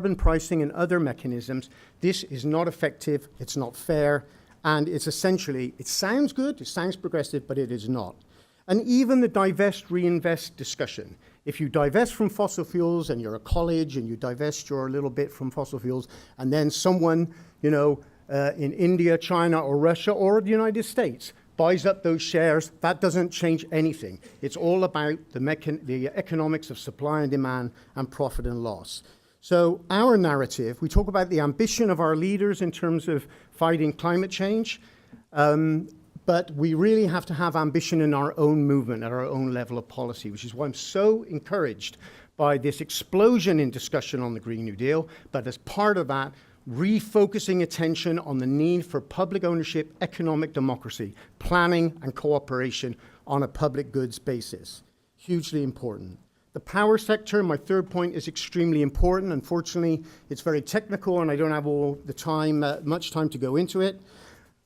carbon pricing and other mechanisms, this is not effective, it's not fair, and it's essentially, it sounds good, it sounds progressive, but it is not. And even the divest, reinvest discussion. If you divest from fossil fuels and you're a college and you divest your little bit from fossil fuels, and then someone, in India, China, or Russia, or the United States buys up those shares, that doesn't change anything. It's all about the economics of supply and demand and profit and loss. So our narrative, we talk about the ambition of our leaders in terms of fighting climate change, but we really have to have ambition in our own movement, at our own level of policy, which is why I'm so encouraged by this explosion in discussion on the Green New Deal, but as part of that, refocusing attention on the need for public ownership, economic democracy, planning and cooperation on a public goods basis. Hugely important. The power sector, my third point, is extremely important. Unfortunately, it's very technical and I don't have all the time, much time to go into it.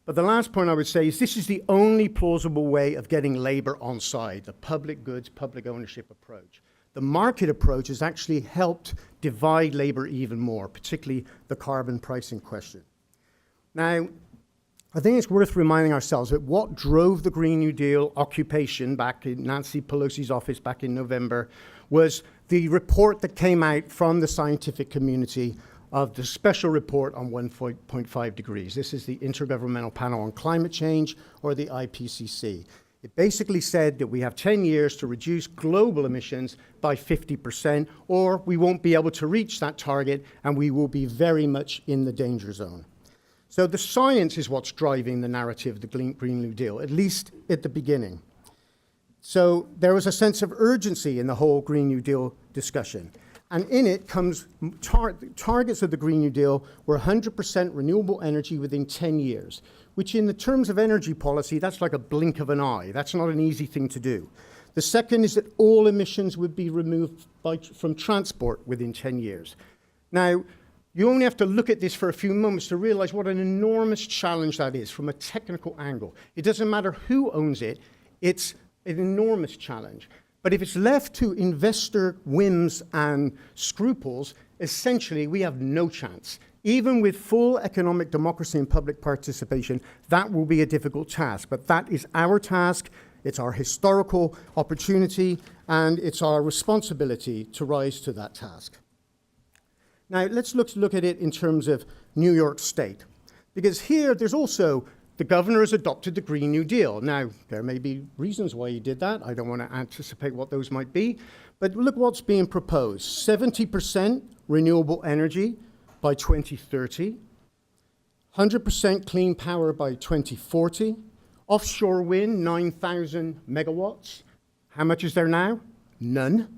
But the last point I would say is this is the only plausible way of getting labor on side, the public goods, public ownership approach. The market approach has actually helped divide labor even more, particularly the carbon pricing question. Now, I think it's worth reminding ourselves that what drove the Green New Deal occupation back in Nancy Pelosi's office back in November was the report that came out from the scientific community of the special report on 1.5 degrees. This is the Intergovernmental Panel on Climate Change, or the IPCC. It basically said that we have 10 years to reduce global emissions by 50%, or we won't be able to reach that target and we will be very much in the danger zone. So the science is what's driving the narrative of the Green New Deal, at least at the beginning. So there was a sense of urgency in the whole Green New Deal discussion. And in it comes targets of the Green New Deal were 100% renewable energy within 10 years, which in the terms of energy policy, that's like a blink of an eye. That's not an easy thing to do. The second is that all emissions would be removed from transport within 10 years. Now, you only have to look at this for a few moments to realize what an enormous challenge that is from a technical angle. It doesn't matter who owns it, it's an enormous challenge. But if it's left to investor whims and scruples, essentially we have no chance. Even with full economic democracy and public participation, that will be a difficult task. But that is our task, it's our historical opportunity, and it's our responsibility to rise to that task. Now, let's look at it in terms of New York State. Because here, there's also the governor has adopted the Green New Deal. Now, there may be reasons why he did that. I don't want to anticipate what those might be. But look what's being proposed. 70% renewable energy by 2030, 100% clean power by 2040, offshore wind, 9,000 megawatts. How much is there now? None.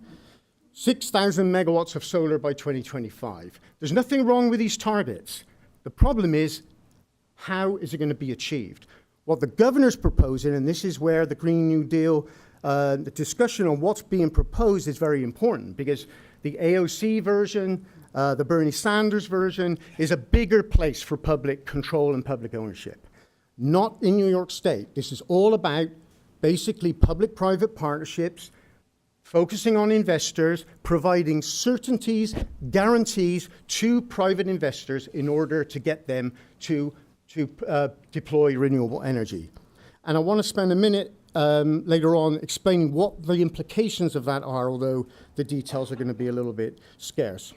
6,000 megawatts of solar by 2025. There's nothing wrong with these targets. The problem is, how is it going to be achieved? What the governor's proposing, and this is where the Green New Deal, the discussion on what's being proposed is very important, because the AOC version, the Bernie Sanders version, is a bigger place for public control and public ownership. Not in New York State. This is all about basically public-private partnerships, focusing on investors, providing certainties, guarantees to private investors in order to get them to deploy renewable energy. And I want to spend a minute later on explaining what the implications of that are, although the details are going to be a little bit scarce.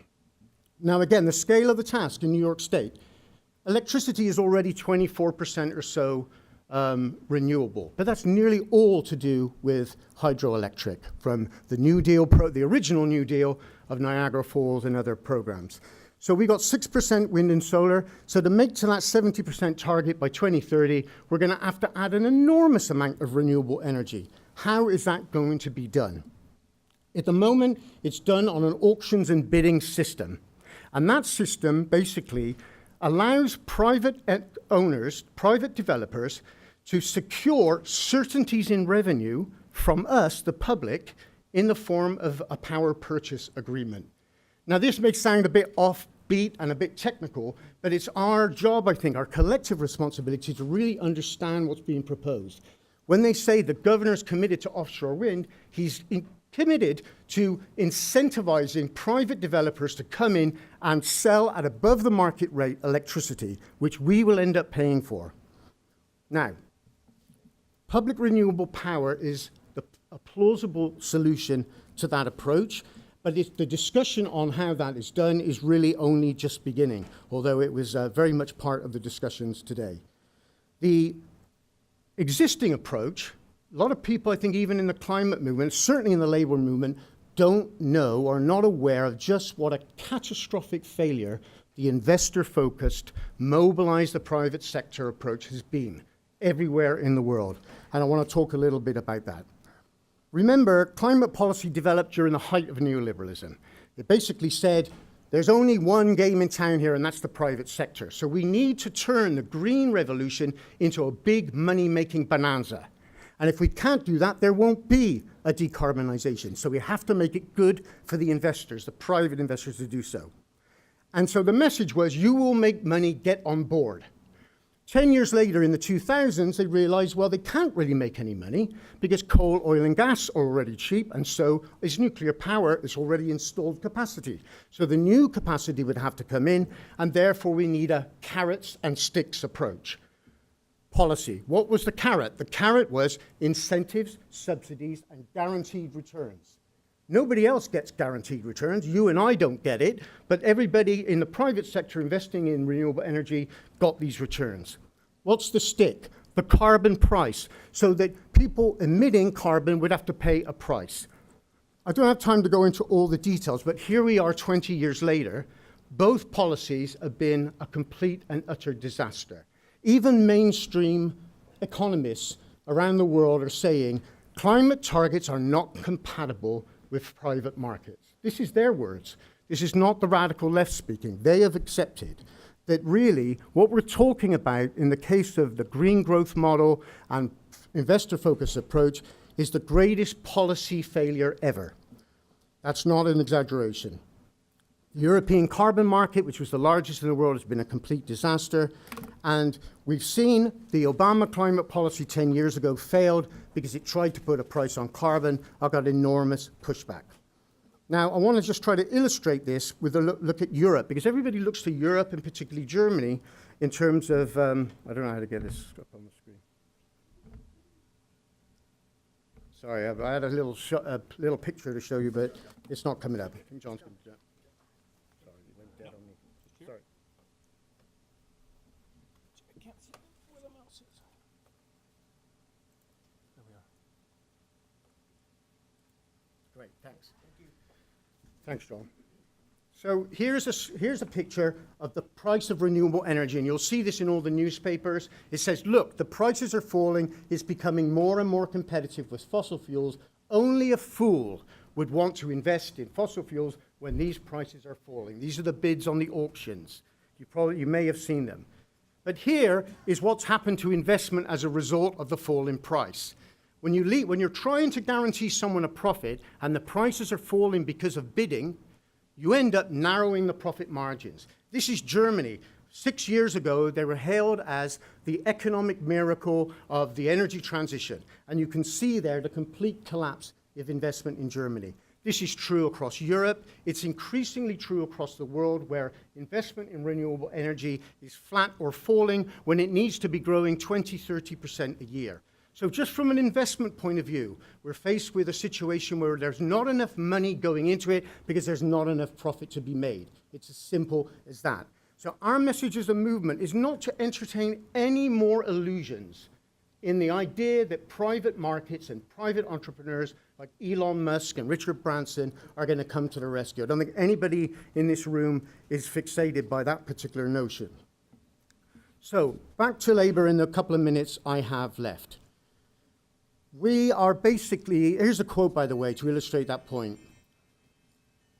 Now again, the scale of the task in New York State. Electricity is already 24% or so renewable, but that's nearly all to do with hydroelectric from the New Deal, the original New Deal of Niagara Falls and other programs. So we got 6% wind and solar. So to make to that 70% target by 2030, we're going to have to add an enormous amount of renewable energy. How is that going to be done? At the moment, it's done on an auctions and bidding system. And that system basically allows private owners, private developers, to secure certainties in revenue from us, the public, in the form of a power purchase agreement. Now, this may sound a bit offbeat and a bit technical, but it's our job, I think, our collective responsibility to really understand what's being proposed. When they say the governor's committed to offshore wind, he's committed to incentivizing private developers to come in and sell at above the market rate electricity, which we will end up paying for. Now, public renewable power is a plausible solution to that approach, but the discussion on how that is done is really only just beginning, although it was very much part of the discussions today. The existing approach, a lot of people, I think, even in the climate movement, certainly in the labor movement, don't know or are not aware of just what a catastrophic failure the investor-focused, mobilize the private sector approach has been everywhere in the world. And I want to talk a little bit about that. Remember, climate policy developed during the height of neoliberalism. It basically said, there's only one game in town here, and that's the private sector. So we need to turn the green revolution into a big money-making bonanza. And if we can't do that, there won't be a decarbonization. So we have to make it good for the investors, the private investors, to do so. And so the message was, you will make money, get on board. 10 years later, in the 2000s, they realized, well, they can't really make any money because coal, oil, and gas are already cheap, and so is nuclear power. It's already installed capacity. So the new capacity would have to come in, and therefore we need a carrots and sticks approach. Policy. What was the carrot? The carrot was incentives, subsidies, and guaranteed returns. Nobody else gets guaranteed returns. You and I don't get it, but everybody in the private sector investing in renewable energy got these returns. What's the stick? The carbon price, so that people emitting carbon would have to pay a price. I don't have time to go into all the details, but here we are 20 years later. Both policies have been a complete and utter disaster. Even mainstream economists around the world are saying climate targets are not compatible with private markets. This is their words. This is not the radical left speaking. They have accepted that really what we're talking about in the case of the green growth model and investor-focused approach is the greatest policy failure ever. That's not an exaggeration. The European carbon market, which was the largest in the world, has been a complete disaster. And we've seen the Obama climate policy 10 years ago failed because it tried to put a price on carbon. I got enormous pushback. Now, I want to just try to illustrate this with a look at Europe, because everybody looks to Europe, and particularly Germany, in terms of, I don't know how to get this up on the screen. Sorry, I had a little picture to show you, but it's not coming up. I think John's going to do that. Sorry, you went dead on me. Sorry. I can't see where the mouse is. There we are. Great, thanks. Thanks, John. So here's a picture of the price of renewable energy, and you'll see this in all the newspapers. It says, look, the prices are falling. It's becoming more and more competitive with fossil fuels. Only a fool would want to invest in fossil fuels when these prices are falling. These are the bids on the auctions. You may have seen them. But here is what's happened to investment as a result of the fall in price. When you're trying to guarantee someone a profit and the prices are falling because of bidding, you end up narrowing the profit margins. This is Germany. 6 years ago, they were hailed as the economic miracle of the energy transition. And you can see there the complete collapse of investment in Germany. This is true across Europe. It's increasingly true across the world, where investment in renewable energy is flat or falling when it needs to be growing 20, 30% a year. So just from an investment point of view, we're faced with a situation where there's not enough money going into it because there's not enough profit to be made. It's as simple as that. So our message as a movement is not to entertain any more illusions in the idea that private markets and private entrepreneurs like Elon Musk and Richard Branson are going to come to the rescue. I don't think anybody in this room is fixated by that particular notion. So back to labor in the couple of minutes I have left. We are basically, here's a quote, by the way, to illustrate that point.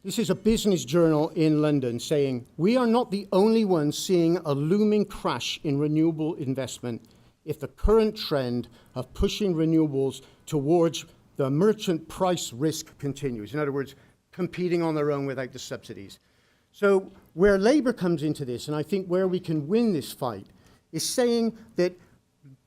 This is a business journal in London saying, "We are not the only ones seeing a looming crash in renewable investment if the current trend of pushing renewables towards the merchant price risk continues." In other words, competing on their own without the subsidies. So where labor comes into this, and I think where we can win this fight, is saying that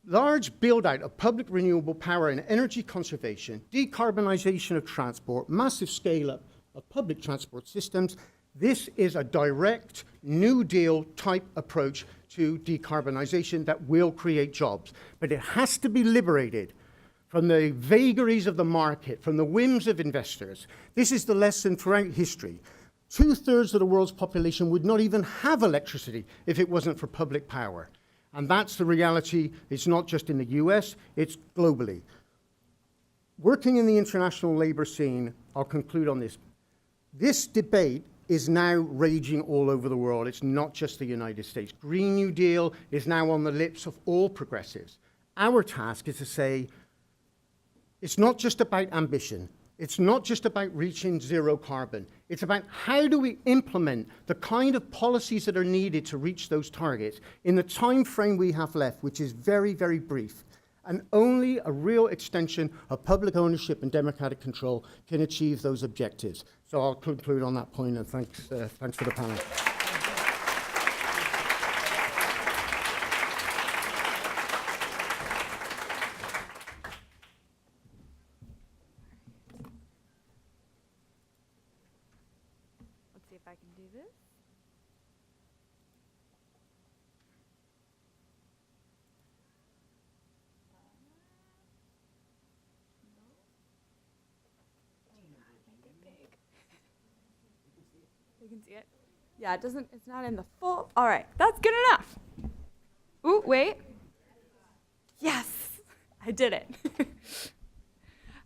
large build-out of public renewable power and energy conservation, decarbonization of transport, massive scale-up of public transport systems. This is a direct New Deal type approach to decarbonization that will create jobs. But it has to be liberated from the vagaries of the market, from the whims of investors. This is the lesson throughout history. 2/3 of the world's population would not even have electricity if it wasn't for public power. And that's the reality. It's not just in the US, it's globally. Working in the international labor scene, I'll conclude on this. This debate is now raging all over the world. It's not just the United States. Green New Deal is now on the lips of all progressives. Our task is to say, it's not just about ambition. It's not just about reaching zero carbon. It's about how do we implement the kind of policies that are needed to reach those targets in the time frame we have left, which is very, very brief. And only a real extension of public ownership and democratic control can achieve those objectives. So I'll conclude on that point, and thanks for the panel. Let's see if I can do this. You can see it? Yeah, it's not in the full. All right, that's good enough. Ooh, wait. Yes, I did it.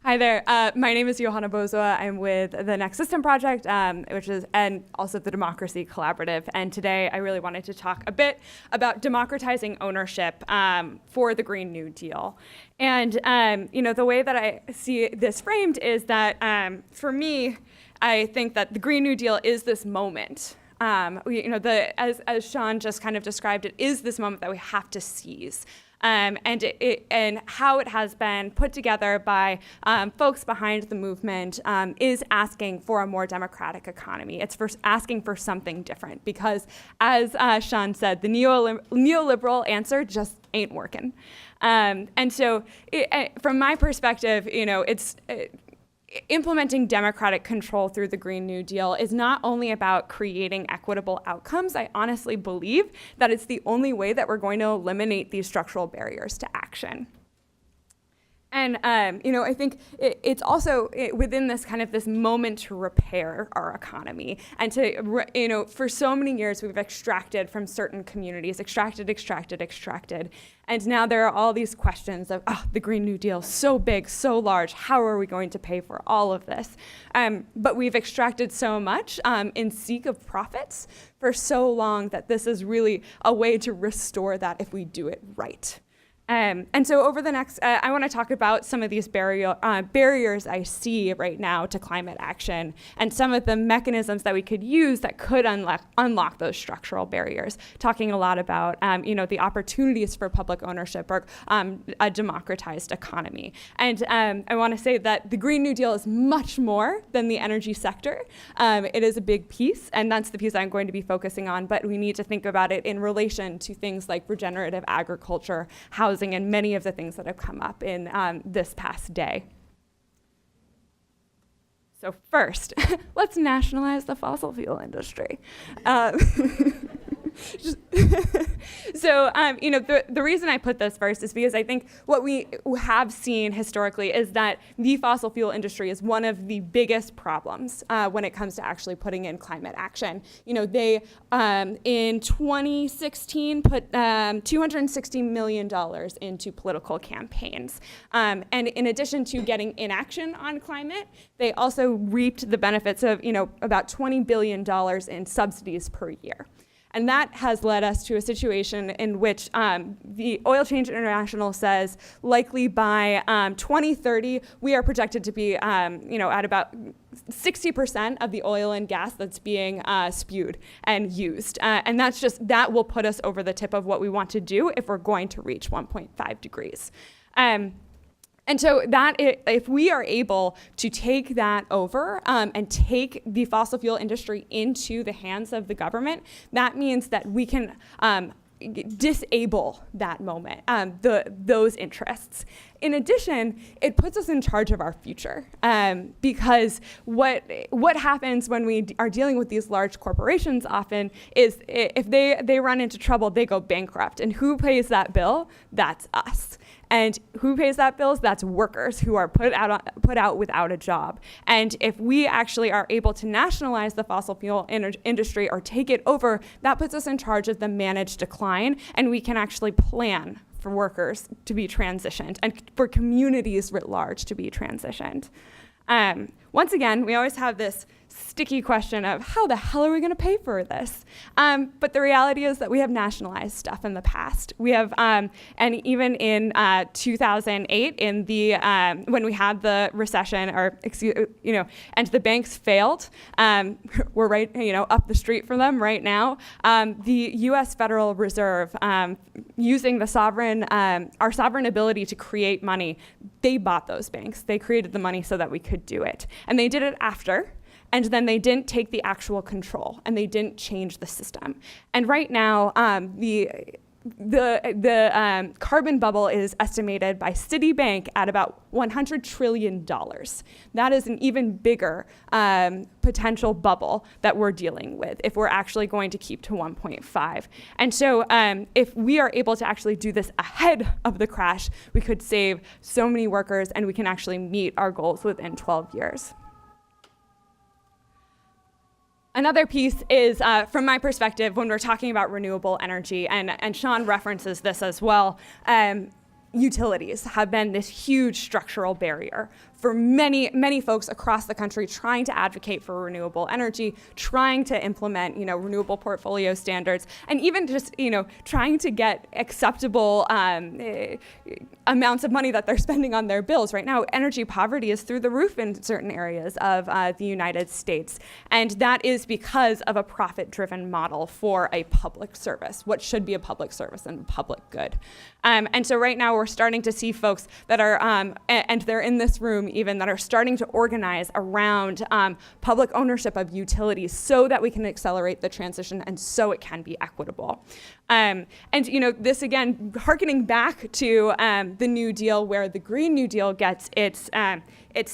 Hi there, my name is Johanna Bozuwa. I'm with the Next System Project, and also the Democracy Collaborative. And today I really wanted to talk a bit about democratizing ownership for the Green New Deal. And the way that I see this framed is that for me, I think that the Green New Deal is this moment. As Sean just kind of described, it is this moment that we have to seize. And how it has been put together by folks behind the movement is asking for a more democratic economy. It's asking for something different because, as Sean said, the neoliberal answer just ain't working. And so, from my perspective, implementing democratic control through the Green New Deal is not only about creating equitable outcomes. I honestly believe that it's the only way that we're going to eliminate these structural barriers to action. And I think it's also within this kind of this moment to repair our economy, and to for so many years we've extracted from certain communities, extracted, and now there are all these questions of the Green New Deal, so big, so large, how are we going to pay for all of this? But we've extracted so much in seek of profits for so long that this is really a way to restore that if we do it right. And so over the next, I want to talk about some of these barriers I see right now to climate action and some of the mechanisms that we could use that could unlock those structural barriers, talking a lot about the opportunities for public ownership or a democratized economy. And I want to say that the Green New Deal is much more than the energy sector. It is a big piece, and that's the piece I'm going to be focusing on, but we need to think about it in relation to things like regenerative agriculture, housing, and many of the things that have come up in this past day. So first, let's nationalize the fossil fuel industry. The reason I put this first is because I think what we have seen historically is that the fossil fuel industry is one of the biggest problems when it comes to actually putting in climate action. They in 2016 put $260 million into political campaigns, and in addition to getting inaction on climate, they also reaped the benefits of about $20 billion in subsidies per year. And that has led us to a situation in which the Oil Change International says likely by 2030, we are projected to be at about 60% of the oil and gas that's being spewed and used. And that will put us over the tip of what we want to do if we're going to reach 1.5 degrees. And so that if we are able to take that over and take the fossil fuel industry into the hands of the government, that means that we can disable that moment, those interests. In addition, it puts us in charge of our future, because what happens when we are dealing with these large corporations often is if they run into trouble, they go bankrupt. And who pays that bill? That's us. And who pays that bills? That's workers who are put out without a job. And if we actually are able to nationalize the fossil fuel industry or take it over, that puts us in charge of the managed decline, and we can actually plan for workers to be transitioned and for communities writ large to be transitioned. Once again, we always have this sticky question of how the hell are we going to pay for this? But the reality is that we have nationalized stuff in the past. We have, and even in 2008, in the when we had the recession, and the banks failed, we're right, up the street from them right now. The U.S. Federal Reserve, using the our sovereign ability to create money, they bought those banks. They created the money so that we could do it, and they did it after. And then they didn't take the actual control, and they didn't change the system. And right now, the carbon bubble is estimated by Citibank at about $100 trillion. That is an even bigger potential bubble that we're dealing with if we're actually going to keep to 1.5. And so if we are able to actually do this ahead of the crash, we could save so many workers, and we can actually meet our goals within 12 years. Another piece is, from my perspective, when we're talking about renewable energy, and Sean references this as well, utilities have been this huge structural barrier for many folks across the country trying to advocate for renewable energy, trying to implement, renewable portfolio standards, and even just, trying to get acceptable amounts of money that they're spending on their bills. Right now, energy poverty is through the roof in certain areas of the United States, and that is because of a profit-driven model for a public service, what should be a public service and a public good. And so right now we're starting to see folks that are, and they're in this room even, that are starting to organize around public ownership of utilities so that we can accelerate the transition and so it can be equitable. And this again, hearkening back to the New Deal, where the Green New Deal gets its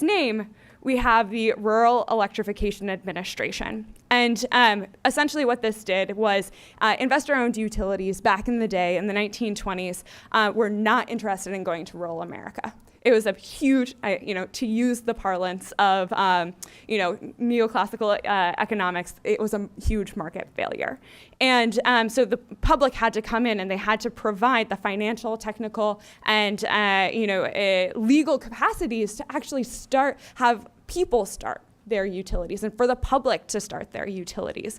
name, we have the Rural Electrification Administration. And essentially what this did was investor-owned utilities back in the day, in the 1920s, were not interested in going to rural America. It was a huge, to use the parlance of, neoclassical economics, it was a huge market failure. And so the public had to come in and they had to provide the financial, technical, and, legal capacities to actually have people start their utilities and for the public to start their utilities,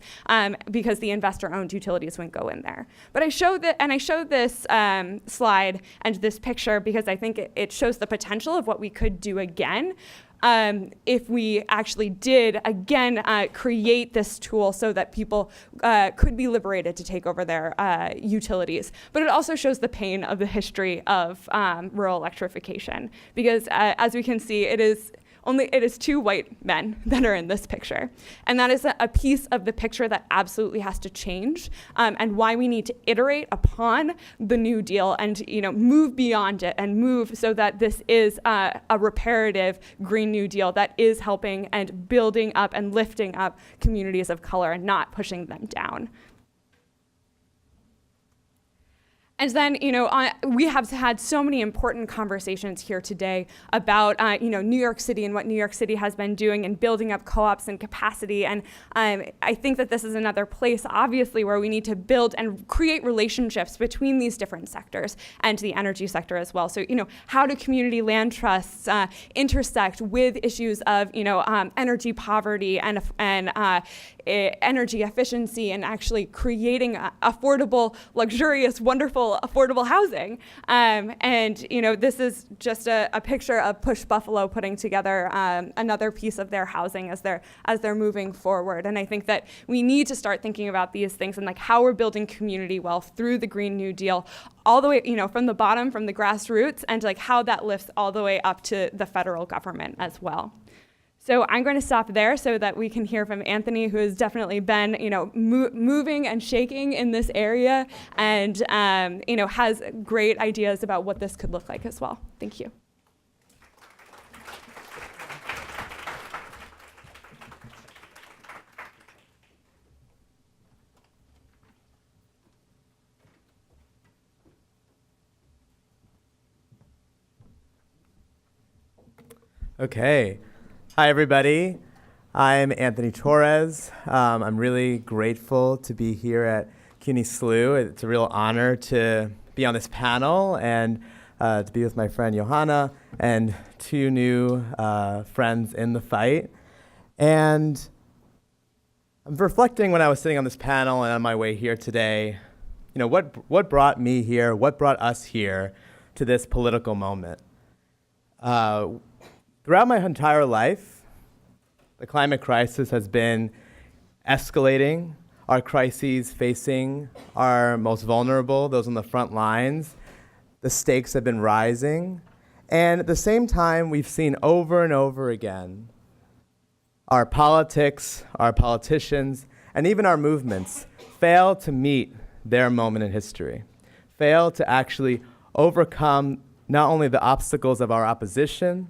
because the investor-owned utilities wouldn't go in there. But I showed this slide and this picture because I think it shows the potential of what we could do again if we actually did again create this tool so that people could be liberated to take over their utilities. But it also shows the pain of the history of rural electrification, because as we can see, it is two white men that are in this picture. And that is a piece of the picture that absolutely has to change, and why we need to iterate upon the New Deal and move beyond it and move so that this is a reparative Green New Deal that is helping and building up and lifting up communities of color and not pushing them down. And then, we have had so many important conversations here today about, New York City and what New York City has been doing and building up co-ops and capacity. And I think that this is another place, obviously, where we need to build and create relationships between these different sectors and the energy sector as well. So, how do community land trusts intersect with issues of, energy poverty and energy efficiency, and actually creating affordable, luxurious, wonderful, affordable housing. This is just a picture of Push Buffalo putting together another piece of their housing as they're moving forward. And I think that we need to start thinking about these things and like how we're building community wealth through the Green New Deal, all the way, from the bottom, from the grassroots, and like how that lifts all the way up to the federal government as well. So I'm going to stop there so that we can hear from Anthony, who has definitely been, moving and shaking in this area, and has great ideas about what this could look like as well. Thank you. Okay. Hi, everybody. I'm Anthony Torres. I'm really grateful to be here at CUNY SLU. It's a real honor to be on this panel and to be with my friend Johanna and two new friends in the fight. And I'm reflecting when I was sitting on this panel and on my way here today, what brought me here, what brought us here to this political moment. Throughout my entire life, the climate crisis has been escalating. Our crises facing our most vulnerable, those on the front lines, the stakes have been rising. And at the same time, we've seen over and over again our politics, our politicians, and even our movements fail to meet their moment in history, fail to actually overcome not only the obstacles of our opposition,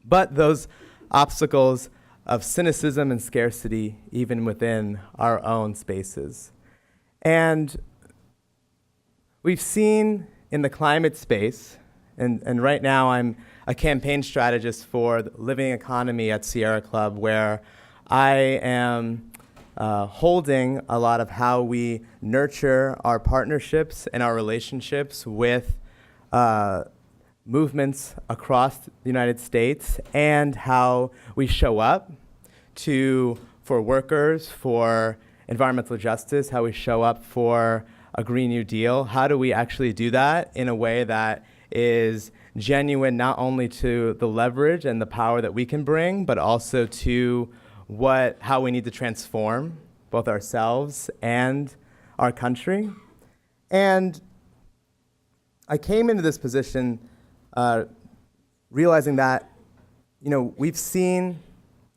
but those obstacles of cynicism and scarcity even within our own spaces. And we've seen in the climate space, and right now I'm a campaign strategist for the Living Economy at Sierra Club, where I am holding a lot of how we nurture our partnerships and our relationships with movements across the United States, and how we show up for workers, for environmental justice, how we show up for a Green New Deal. How do we actually do that in a way that is genuine, not only to the leverage and the power that we can bring, but also to how we need to transform both ourselves and our country. And I came into this position realizing that, we've seen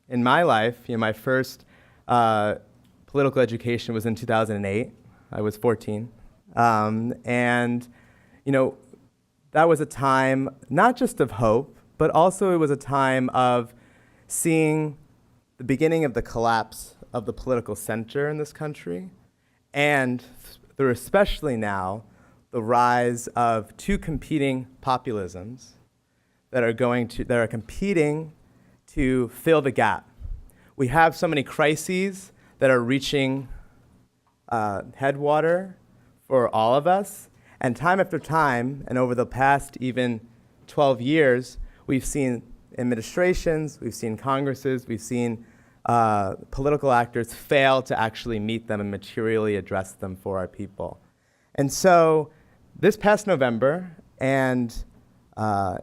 in my life, my first political education was in 2008. I was 14. And, that was a time not just of hope, but also it was a time of seeing the beginning of the collapse of the political center in this country, and through especially now, the rise of two competing populisms that are competing to fill the gap. We have so many crises that are reaching headwater for all of us, and time after time, and over the past even 12 years, we've seen administrations, we've seen Congresses, we've seen political actors fail to actually meet them and materially address them for our people. And so this past November, and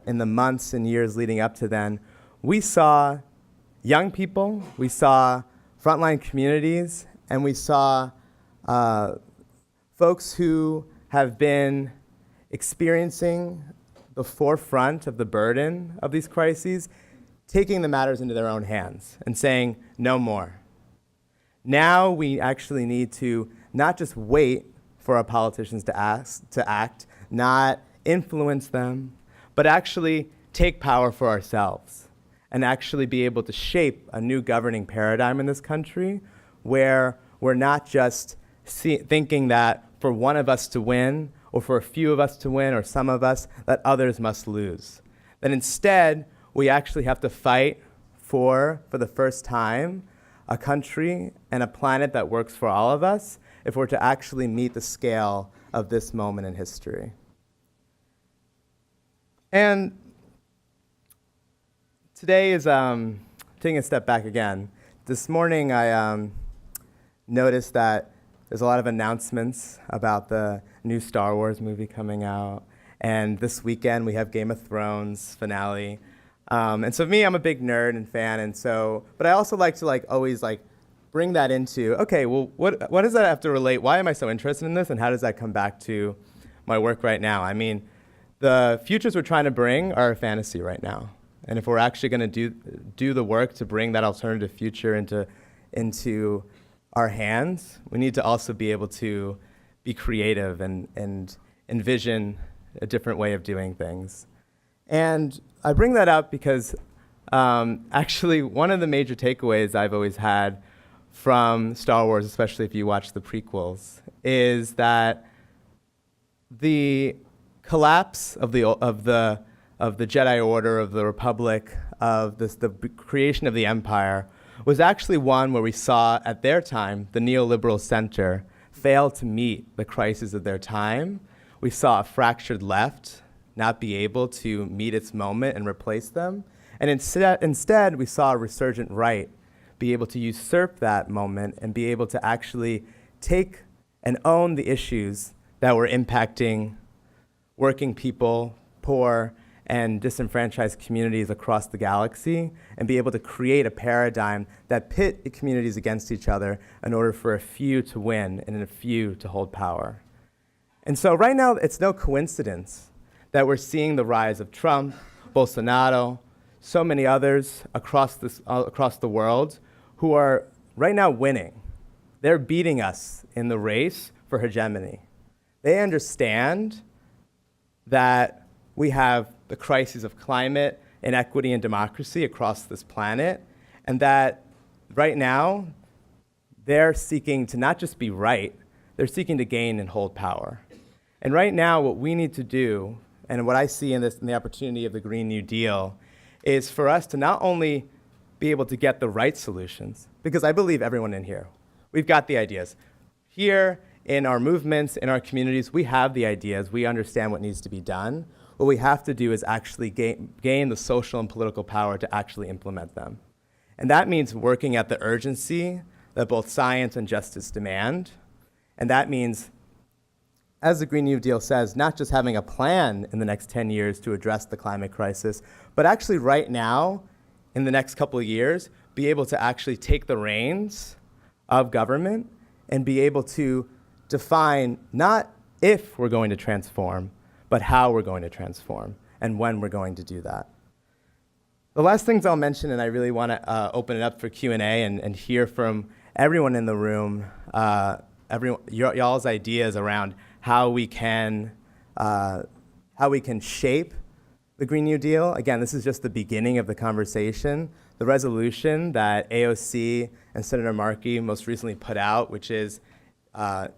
in the months and years leading up to then, we saw young people, we saw frontline communities, and we saw folks who have been experiencing the forefront of the burden of these crises, taking the matters into their own hands and saying, no more. Now we actually need to not just wait for our politicians to act, not influence them, but actually take power for ourselves and actually be able to shape a new governing paradigm in this country where we're not just thinking that for one of us to win, or for a few of us to win, or some of us, that others must lose. That instead, we actually have to fight for the first time, a country and a planet that works for all of us if we're to actually meet the scale of this moment in history. And today is taking a step back again. This morning I noticed that there's a lot of announcements about the new Star Wars movie coming out, and this weekend we have Game of Thrones finale. And so me, I'm a big nerd and fan, and so, but I also like to always bring that into, okay, well, what does that have to relate? Why am I so interested in this, and how does that come back to my work right now? I mean, the futures we're trying to bring are a fantasy right now. And if we're actually going to do the work to bring that alternative future into our hands, we need to also be able to be creative and envision a different way of doing things. And I bring that up because actually one of the major takeaways I've always had from Star Wars, especially if you watch the prequels, is that the collapse of the Jedi Order, of the Republic, of the creation of the Empire, was actually one where we saw at their time the neoliberal center fail to meet the crises of their time. We saw a fractured left not be able to meet its moment and replace them. And instead, we saw a resurgent right be able to usurp that moment and be able to actually take and own the issues that were impacting working people, poor, and disenfranchised communities across the galaxy, and be able to create a paradigm that pit communities against each other in order for a few to win and a few to hold power. And so right now, it's no coincidence that we're seeing the rise of Trump, Bolsonaro, so many others across the world who are right now winning. They're beating us in the race for hegemony. They understand that we have the crises of climate, inequity, and democracy across this planet, and that right now they're seeking to not just be right, they're seeking to gain and hold power. And right now what we need to do, and what I see in the opportunity of the Green New Deal, is for us to not only be able to get the right solutions, because I believe everyone in here, we've got the ideas. Here, in our movements, in our communities, we have the ideas, we understand what needs to be done. What we have to do is actually gain the social and political power to actually implement them. And that means working at the urgency that both science and justice demand. And that means, as the Green New Deal says, not just having a plan in the next 10 years to address the climate crisis, but actually right now, in the next couple of years, be able to actually take the reins of government and be able to define not if we're going to transform, but how we're going to transform and when we're going to do that. The last things I'll mention, and I really want to open it up for Q&A and hear from everyone in the room, y'all's ideas around how we can shape the Green New Deal. Again, this is just the beginning of the conversation. The resolution that AOC and Senator Markey most recently put out, which is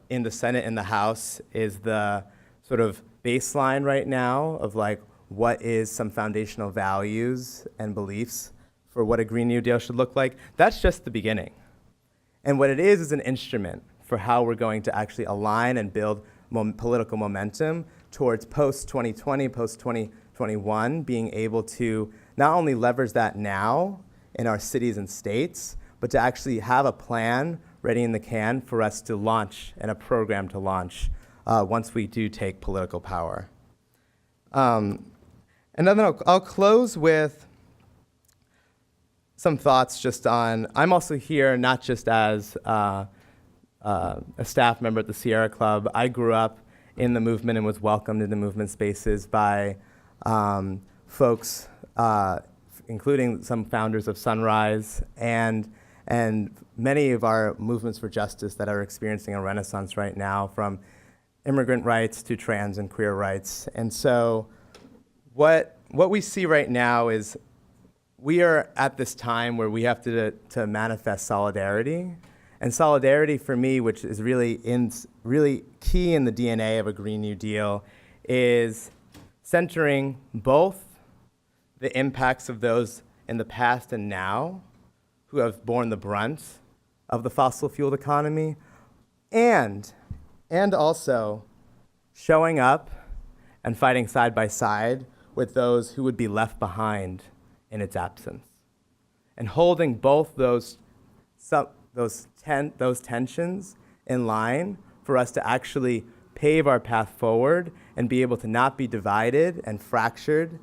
in the Senate and the House, is the sort of baseline right now of like what is some foundational values and beliefs for what a Green New Deal should look like. That's just the beginning. And what it is an instrument for how we're going to actually align and build political momentum towards post-2020, post-2021, being able to not only leverage that now in our cities and states, but to actually have a plan ready in the can for us to launch and a program to launch once we do take political power. And then I'll close with some thoughts just on, I'm also here not just as a staff member at the Sierra Club. I grew up in the movement and was welcomed into movement spaces by folks, including some founders of Sunrise, and many of our movements for justice that are experiencing a renaissance right now, from immigrant rights to trans and queer rights. And so what we see right now is we are at this time where we have to manifest solidarity. And solidarity for me, which is really key in the DNA of a Green New Deal, is centering both the impacts of those in the past and now who have borne the brunt of the fossil fueled economy, and also showing up and fighting side by side with those who would be left behind in its absence, and holding both those tensions in line for us to actually pave our path forward and be able to not be divided and fractured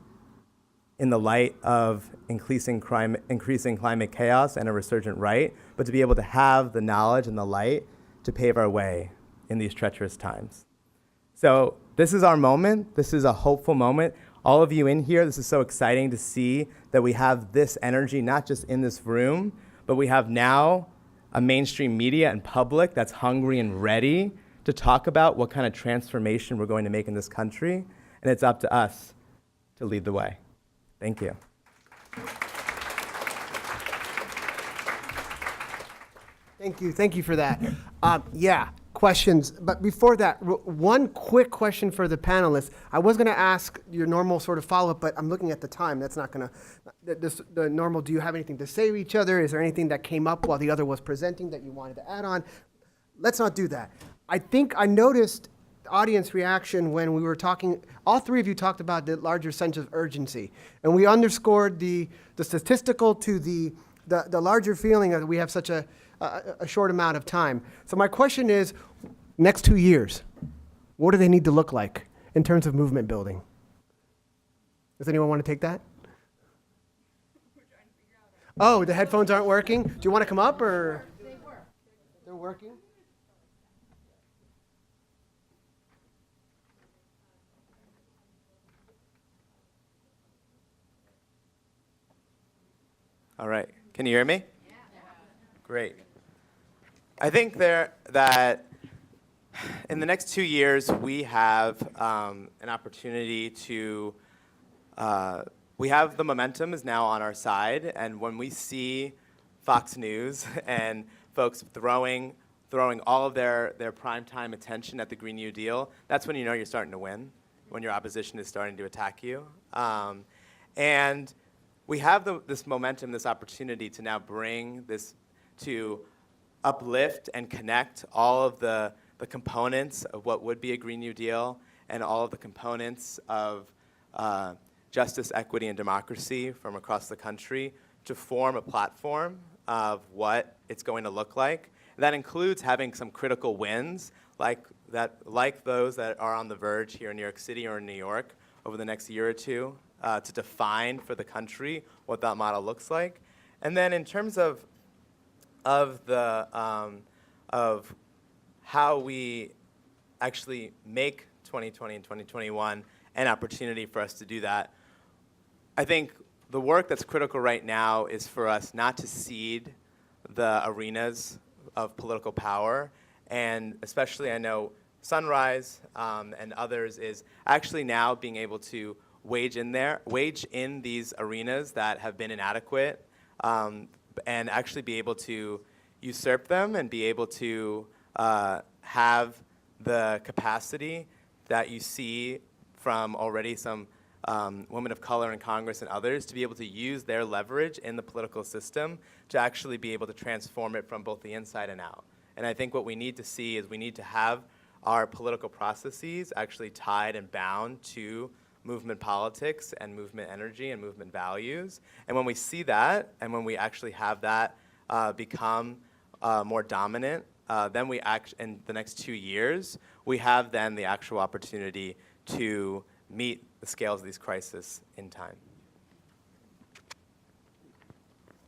in the light of increasing climate chaos and a resurgent right, but to be able to have the knowledge and the light to pave our way in these treacherous times. So this is our moment. This is a hopeful moment. all of you in here, this is so exciting to see that we have this energy, not just in this room, but we have now a mainstream media and public that's hungry and ready to talk about what kind of transformation we're going to make in this country. And it's up to us to lead the way. Thank you. Thank you for that. Yeah, questions. But before that, one quick question for the panelists. I was going to ask your normal sort of follow-up, but I'm looking at the time. That's not going to, the normal, do you have anything to say to each other? Is there anything that came up while the other was presenting that you wanted to add on? Let's not do that. I think I noticed audience reaction when we were talking, all three of you talked about the larger sense of urgency. And we underscored the statistical to the larger feeling that we have such a short amount of time. So my question is, next 2 years, what do they need to look like in terms of movement building? Does anyone want to take that? Oh, the headphones aren't working? Do you want to come up or? They work. They're working? All right. Can you hear me? Yeah. Great. I think that in the next 2 years, we have an opportunity to, we have the momentum is now on our side, and when we see Fox News and folks throwing all of their primetime attention at the Green New Deal, that's when you know you're starting to win, when your opposition is starting to attack you. And we have this momentum, this opportunity to now bring this to uplift and connect all of the components of what would be a Green New Deal and all of the components of justice, equity, and democracy from across the country to form a platform of what it's going to look like. And that includes having some critical wins like those that are on the verge here in New York City or in New York over the next year or two to define for the country what that model looks like. And then in terms of how we actually make 2020 and 2021 an opportunity for us to do that, I think the work that's critical right now is for us not to cede the arenas of political power, and especially I know Sunrise and others is actually now being able to wage in these arenas that have been inadequate, and actually be able to usurp them and be able to have the capacity that you see from already some women of color in Congress and others to be able to use their leverage in the political system to actually be able to transform it from both the inside and out. And I think what we need to see is we need to have our political processes actually tied and bound to movement politics and movement energy and movement values. And when we see that, and when we actually have that become more dominant, then we in the next 2 years, we have then the actual opportunity to meet the scales of these crises in time.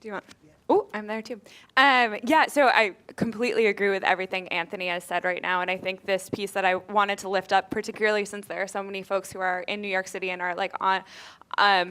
Do you want? Oh, I'm there too. Yeah, so I completely agree with everything Anthony has said right now, and I think this piece that I wanted to lift up, particularly since there are so many folks who are in New York City and are like on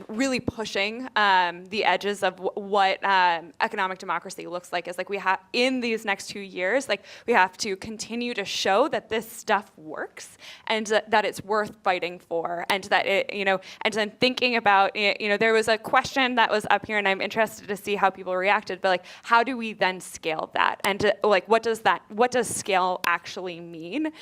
really pushing the edges of what economic democracy looks like, is like we have in these next 2 years, like we have to continue to show that this stuff works and that it's worth fighting for, and that it, you know, and then thinking about, you know, there was a question that was up here, and I'm interested to see how people reacted. But like, how do we then scale that? And like, what does scale actually mean?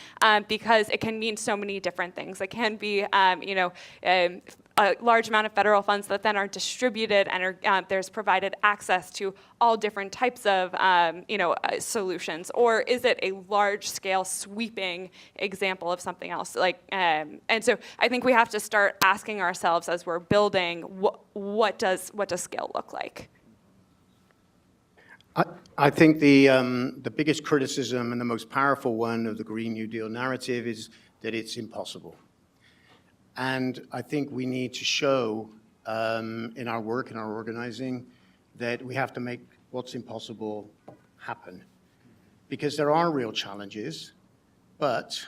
Because it can mean so many different things. It can be, you know, a large amount of federal funds that then are distributed and are, there's provided access to all different types of you know, solutions. Or is it a large-scale sweeping example of something else? Like, and so I think we have to start asking ourselves as we're building, what does scale look like? I think the biggest criticism and the most powerful one of the Green New Deal narrative is that it's impossible. And I think we need to show in our work, in our organizing, that we have to make what's impossible happen. Because there are real challenges, but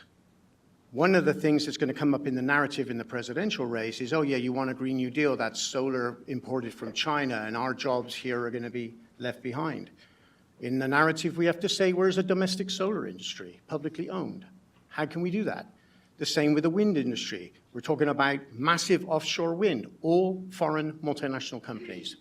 One of the things that's going to come up in the narrative in the presidential race is, oh yeah, you want a Green New Deal, that's solar imported from China, and our jobs here are going to be left behind. In the narrative, we have to say, where's a domestic solar industry, publicly owned? How can we do that? The same with the wind industry. We're talking about massive offshore wind, all foreign multinational companies.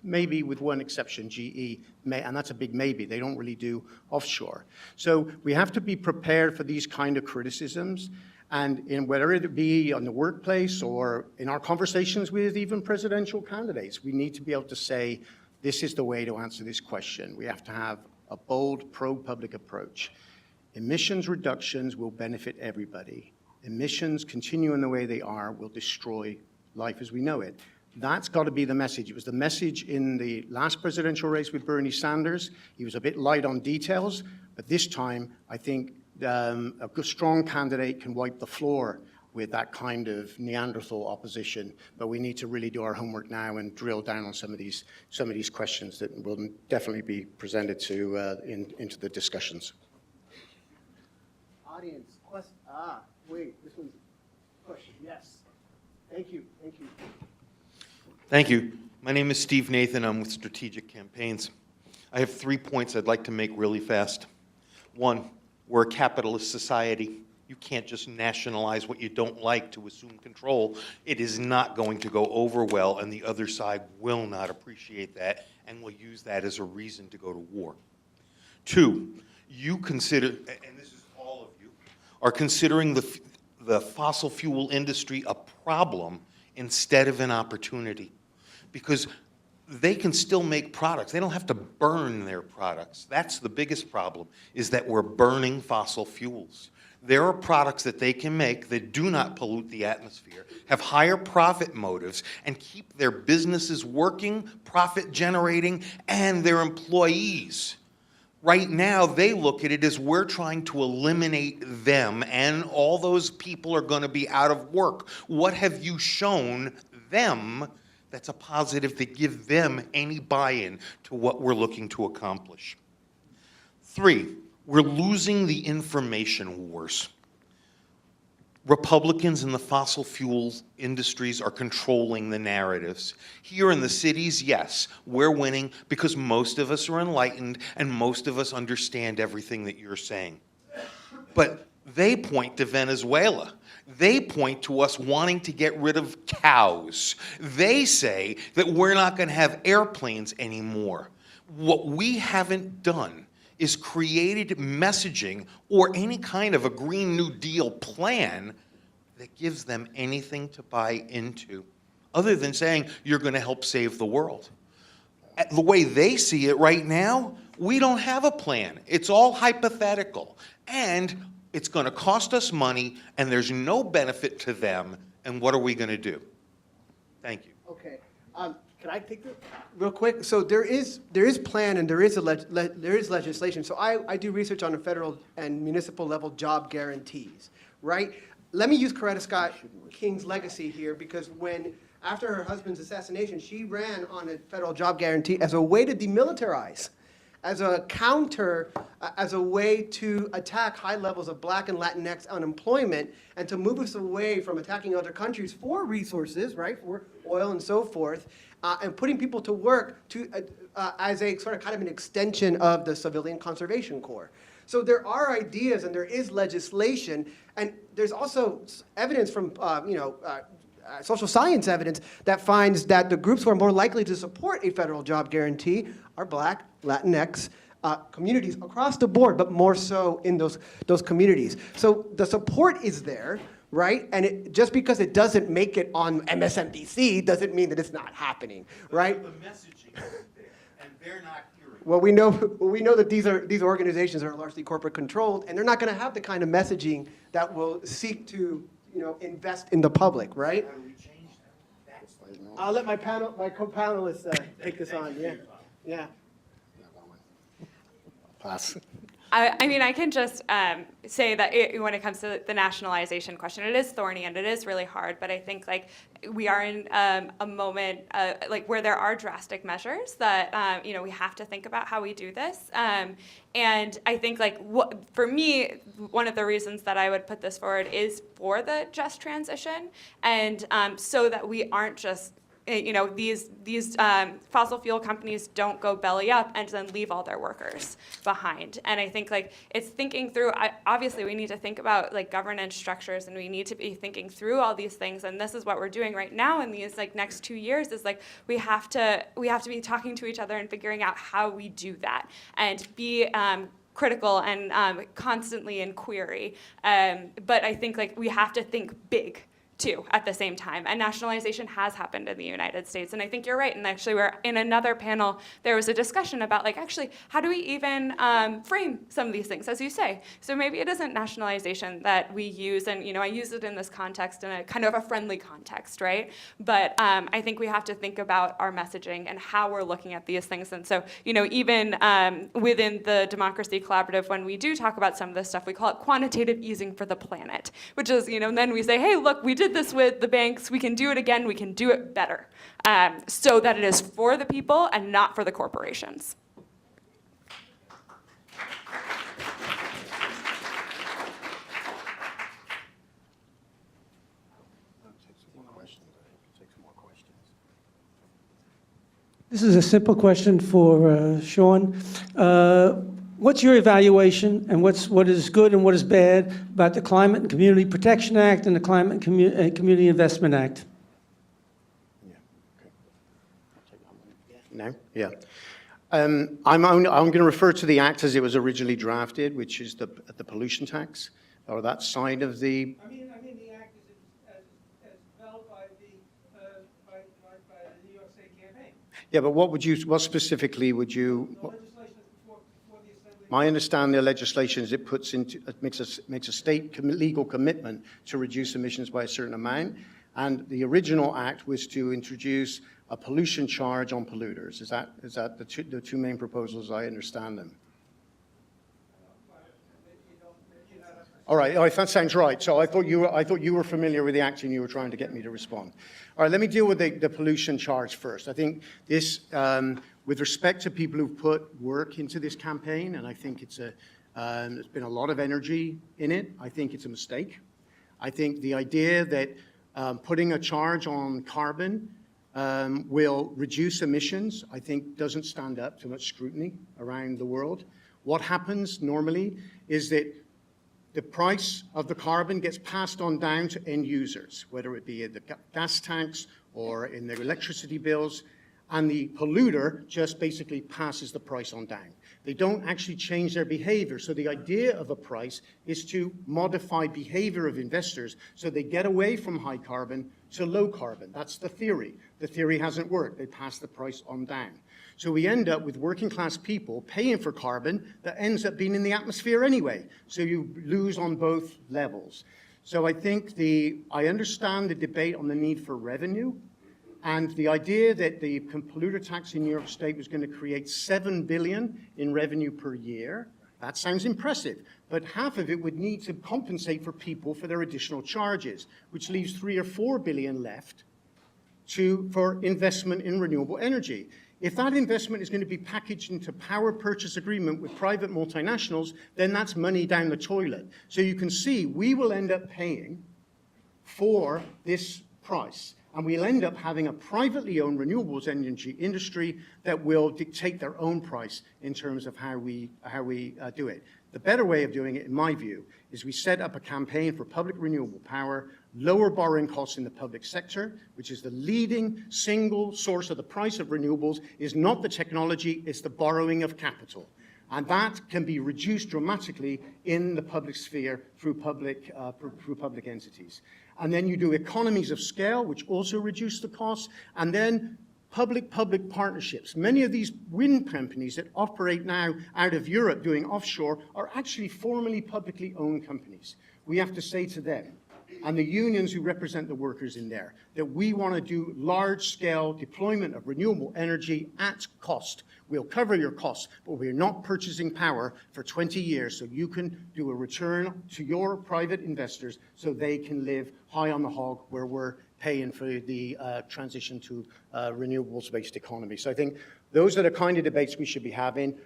Maybe with one exception, GE, and that's a big maybe. They don't really do offshore. So we have to be prepared for these kind of criticisms, and in whether it be on the workplace or in our conversations with even presidential candidates, we need to be able to say, this is the way to answer this question. We have to have a bold, pro-public approach. Emissions reductions will benefit everybody. Emissions continuing the way they are will destroy life as we know it. That's got to be the message. It was the message in the last presidential race with Bernie Sanders. He was a bit light on details, but this time I think a good, strong candidate can wipe the floor with that kind of Neanderthal opposition. But we need to really do our homework now and drill down on some of these questions that will definitely be presented to into the discussions. Audience, question. Wait, this one's question. Yes. Thank you. Thank you. Thank you. My name is Steve Nathan. I'm with Strategic Campaigns. I have 3 points I'd like to make really fast. One, we're a capitalist society. You can't just nationalize what you don't like to assume control. It is not going to go over well, and the other side will not appreciate that and will use that as a reason to go to war. Two, you consider, and this is all of you, are considering the fossil fuel industry a problem instead of an opportunity. Because they can still make products. They don't have to burn their products. That's the biggest problem, is that we're burning fossil fuels. There are products that they can make that do not pollute the atmosphere, have higher profit motives, and keep their businesses working, profit generating, and their employees. Right now, they look at it as we're trying to eliminate them, and all those people are going to be out of work. What have you shown them that's a positive to give them any buy-in to what we're looking to accomplish? Three, we're losing the information wars. Republicans in the fossil fuels industries are controlling the narratives. Here in the cities, yes, we're winning because most of us are enlightened and most of us understand everything that you're saying. But they point to Venezuela. They point to us wanting to get rid of cows. They say that we're not going to have airplanes anymore. What we haven't done is created messaging or any kind of a Green New Deal plan that gives them anything to buy into, other than saying you're going to help save the world. The way they see it right now, we don't have a plan. It's all hypothetical. And it's going to cost us money, and there's no benefit to them, and what are we going to do? Thank you. Okay. Can I take this real quick? So there is plan and there is legislation. So I do research on the federal and municipal level job guarantees, right? Let me use Coretta Scott King's legacy here, because after her husband's assassination, she ran on a federal job guarantee as a way to demilitarize, as a counter, as a way to attack high levels of Black and Latinx unemployment, and to move us away from attacking other countries for resources, right, for oil and so forth, and putting people to work as a sort of kind of an extension of the Civilian Conservation Corps. So there are ideas and there is legislation, and there's also evidence from social science evidence that finds that the groups who are more likely to support a federal job guarantee are Black, Latinx communities across the board, but more so in those communities. So the support is there, right? And just because it doesn't make it on MSNBC doesn't mean that it's not happening, right? The messaging is there, and they're not hearing. Well, we know that these organizations are largely corporate controlled, and they're not going to have the kind of messaging that will seek to invest in the public, right? How do we change that? That's the I'll let my co-panelists take this on. Yeah. Pass. I mean, I can just say that when it comes to the nationalization question, it is thorny and it is really hard. But I think like we are in a moment like where there are drastic measures that we have to think about how we do this. And I think like for me, one of the reasons that I would put this forward is for the just transition, and so that we aren't just these fossil fuel companies don't go belly up and then leave all their workers behind. And I think like it's thinking through. Obviously, we need to think about like governance structures, and we need to be thinking through all these things. And this is what we're doing right now in these like next 2 years. Is like we have to be talking to each other and figuring out how we do that and be critical and constantly in query. But I think like we have to think big too at the same time. And nationalization has happened in the United States. And I think you're right. And actually, we're in another panel, there was a discussion about like, actually, how do we even frame some of these things, as you say? So maybe it isn't nationalization that we use. And, I use it in this context, in a kind of a friendly context, right? But I think we have to think about our messaging and how we're looking at these things. And so, even within the Democracy Collaborative, when we do talk about some of this stuff, we call it quantitative easing for the planet, which is, and then we say, hey, look, we did this with the banks, we can do it again, we can do it better, so that it is for the people and not for the corporations. This is a simple question for Sean. What's your evaluation and what is good and what is bad about the Climate and Community Protection Act and the Climate and Community Investment Act? Yeah. Okay. No? Yeah. I'm going to refer to the act as it was originally drafted, which is the pollution tax, or that side of the... I mean the act as developed by the New York State campaign. Yeah, but what specifically would you... My understanding of the legislation is it makes a state legal commitment to reduce emissions by a certain amount, and the original act was to introduce a pollution charge on polluters. Is that the two main proposals as I understand them? All right, that sounds right. So I thought you were familiar with the act and you were trying to get me to respond. All right, let me deal with the pollution charge first. I think this, with respect to people who've put work into this campaign, and I think there's been a lot of energy in it, I think it's a mistake. I think the idea that putting a charge on carbon will reduce emissions, I think doesn't stand up to much scrutiny around the world. What happens normally is that the price of the carbon gets passed on down to end users, whether it be in the gas tanks or in their electricity bills, and the polluter just basically passes the price on down. They don't actually change their behavior. So the idea of a price is to modify behavior of investors so they get away from high carbon to low carbon. That's the theory. The theory hasn't worked. They pass the price on down. So we end up with working class people paying for carbon that ends up being in the atmosphere anyway. So you lose on both levels. So I think I understand the debate on the need for revenue, and the idea that the polluter tax in New York State was going to create $7 billion in revenue per year. That sounds impressive, but half of it would need to compensate for people for their additional charges, which leaves $3 or $4 billion left for investment in renewable energy. If that investment is going to be packaged into power purchase agreement with private multinationals, then that's money down the toilet. So you can see we will end up paying for this price, and we'll end up having a privately owned renewables energy industry that will dictate their own price in terms of how we do it. The better way of doing it, in my view, is we set up a campaign for public renewable power, lower borrowing costs in the public sector, which is the leading single source of the price of renewables, is not the technology, it's the borrowing of capital. And that can be reduced dramatically in the public sphere through public entities. And then you do economies of scale, which also reduce the costs, and then public-public partnerships. Many of these wind companies that operate now out of Europe doing offshore are actually formerly publicly owned companies. We have to say to them, and the unions who represent the workers in there, that we want to do large-scale deployment of renewable energy at cost. We'll cover your costs, but we're not purchasing power for 20 years, so you can do a return to your private investors so they can live high on the hog where we're paying for the transition to renewables-based economy. So I think those are the kind of debates we should be having.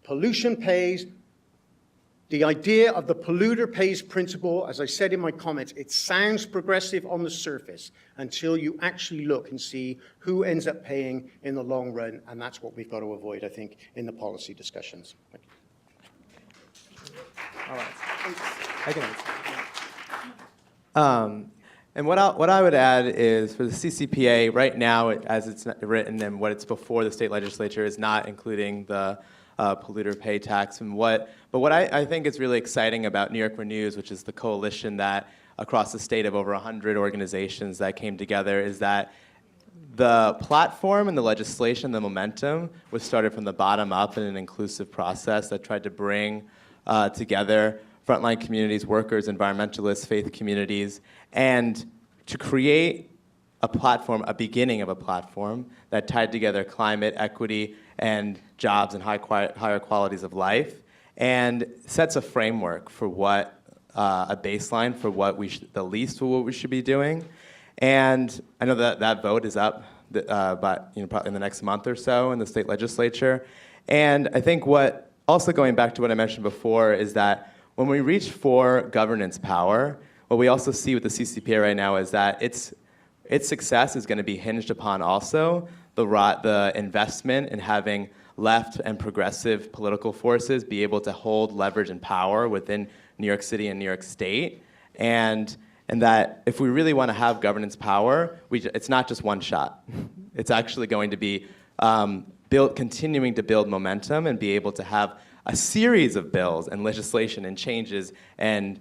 Pollution pays. The idea of the polluter pays principle, as I said in my comments, it sounds progressive on the surface until you actually look and see who ends up paying in the long run, and that's what we've got to avoid, I think, in the policy discussions. All right. I can answer. And what I would add is for the CCPA, right now, as it's written and what it's before the state legislature is not including the polluter pay tax. But what I think is really exciting about New York Renews, which is the coalition that across the state of over 100 organizations that came together, is that the platform and the legislation, the momentum, was started from the bottom up in an inclusive process that tried to bring together frontline communities, workers, environmentalists, faith communities, and to create a platform, a beginning of a platform that tied together climate, equity, and jobs and higher qualities of life, and sets a framework for what, a baseline for what the least of what we should be doing. And I know that vote is up, but probably in the next month or so in the state legislature. And I think also going back to what I mentioned before, is that when we reach for governance power, what we also see with the CCPA right now is that its success is going to be hinged upon also the investment in having left and progressive political forces be able to hold leverage and power within New York City and New York State, and that if we really want to have governance power, it's not just one shot. It's actually going to be continuing to build momentum and be able to have a series of bills and legislation and changes and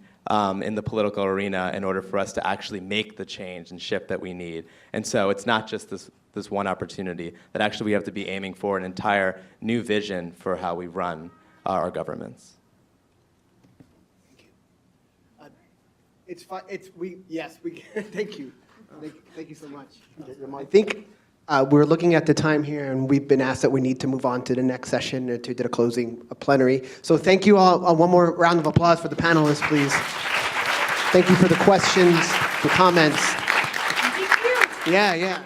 in the political arena in order for us to actually make the change and shift that we need. And so it's not just this one opportunity, that actually we have to be aiming for an entire new vision for how we run our governments. Thank you. Thank you so much. I think we're looking at the time here, and we've been asked that we need to move on to the next session to the closing plenary. So thank you all. One more round of applause for the panelists, please. Thank you for the questions, the comments. Thank you. Yeah.